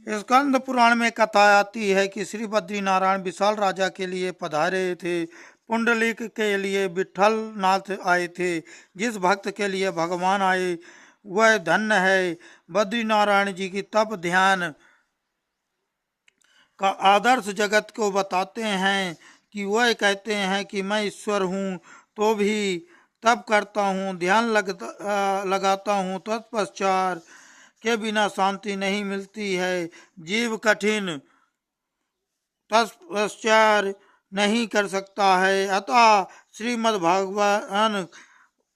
स्कंद पुराण में कथा आती है कि श्री बद्रीनारायण विशाल राजा के लिए पधारे थे। पुंडलिक के लिए विठल नाथ आए थे। जिस भक्त के लिए भगवान आए वह धन्य है। बद्रीनारायण जी की तप ध्यान का आदर्श जगत को बताते हैं कि वह कहते हैं कि मैं ईश्वर हूँ तो भी तप करता हूँ, ध्यान लगाता हूँ, तत्पश्चात के बिना शांति नहीं मिलती है। जीव कठिन तपश्चर्या नहीं कर सकता है। अतः श्रीमद् भागवत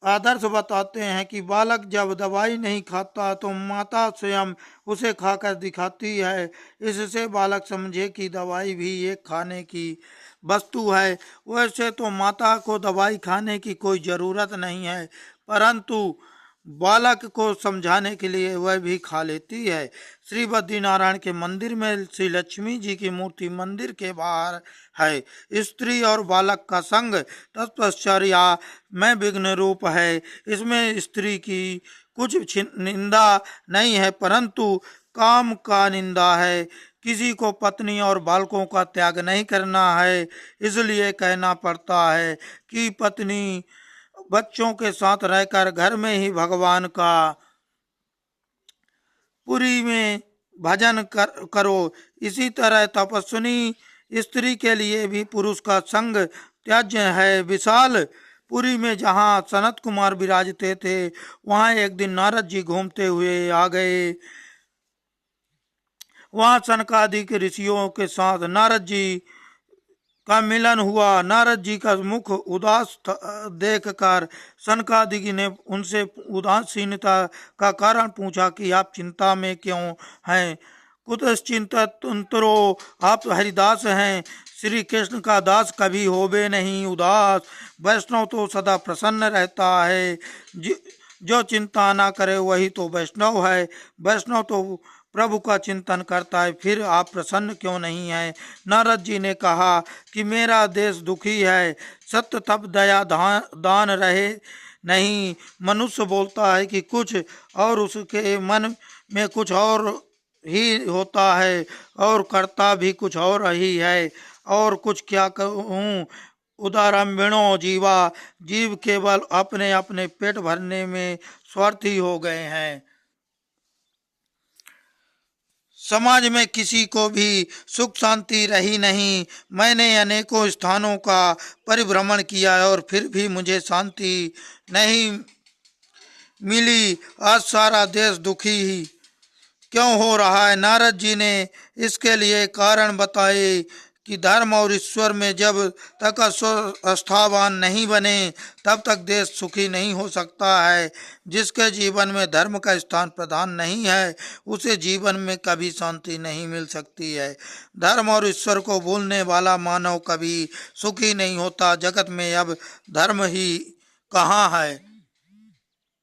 आदर्श बताते हैं कि बालक जब दवाई नहीं खाता तो माता स्वयं उसे खाकर दिखाती है। इससे बालक समझे कि दवाई भी एक खाने की वस्तु है। वैसे तो माता को दवाई खाने की कोई जरूरत नहीं है, परंतु बालक को समझाने के लिए वह भी खा लेती है। श्री बद्रीनारायण के मंदिर में श्री लक्ष्मी जी की मूर्ति मंदिर के बाहर है। स्त्री और बालक का संग तत्पश्चर्या में विघ्न रूप है। इसमें स्त्री की कुछ निंदा नहीं है, परंतु काम का निंदा है। किसी को पत्नी और बालकों का त्याग नहीं करना है, इसलिए कहना पड़ता है कि पत्नी बच्चों के साथ रहकर घर में ही भगवान का पुरी में भजन करो। इसी तरह तपस्विनी स्त्री के लिए भी पुरुष का संग त्याज्य है। विशाल पुरी में जहाँ सनत कुमार विराजते थे, वहाँ एक दिन नारद जी घूमते हुए आ गए। वहाँ सनकादिक ऋषियों के साथ नारद जी का मिलन हुआ। नारद जी का मुख उदास देखकर सनकादिक ने उनसे उदासीनता का कारण पूछा कि आप चिंता में क्यों हैं? कुतश्चिंतरो, आप हरिदास हैं, श्री कृष्ण का दास कभी होवे नहीं उदास। वैष्णव तो सदा प्रसन्न रहता है, जो चिंता ना करे वही तो वैष्णव है। वैष्णव तो प्रभु का चिंतन करता है, फिर आप प्रसन्न क्यों नहीं हैं? नारद जी ने कहा कि मेरा देश दुखी है, सत्य तप दया दान रहे नहीं। मनुष्य बोलता है कि कुछ और उसके मन में कुछ और ही होता है और करता भी कुछ और ही है। और कुछ क्या कहूँ, उदारम्भिणो जीवा, जीव केवल अपने अपने पेट भरने में स्वार्थी हो गए हैं। समाज में किसी को भी सुख शांति रही नहीं। मैंने अनेकों स्थानों का परिभ्रमण किया और फिर भी मुझे शांति नहीं मिली। आज सारा देश दुखी ही क्यों हो रहा है? नारद जी ने इसके लिए कारण बताए कि धर्म और ईश्वर में जब तक आस्थावान नहीं बने तब तक देश सुखी नहीं हो सकता है। जिसके जीवन में धर्म का स्थान प्रधान नहीं है उसे जीवन में कभी शांति नहीं मिल सकती है। धर्म और ईश्वर को भूलने वाला मानव कभी सुखी नहीं होता। जगत में अब धर्म ही कहाँ है?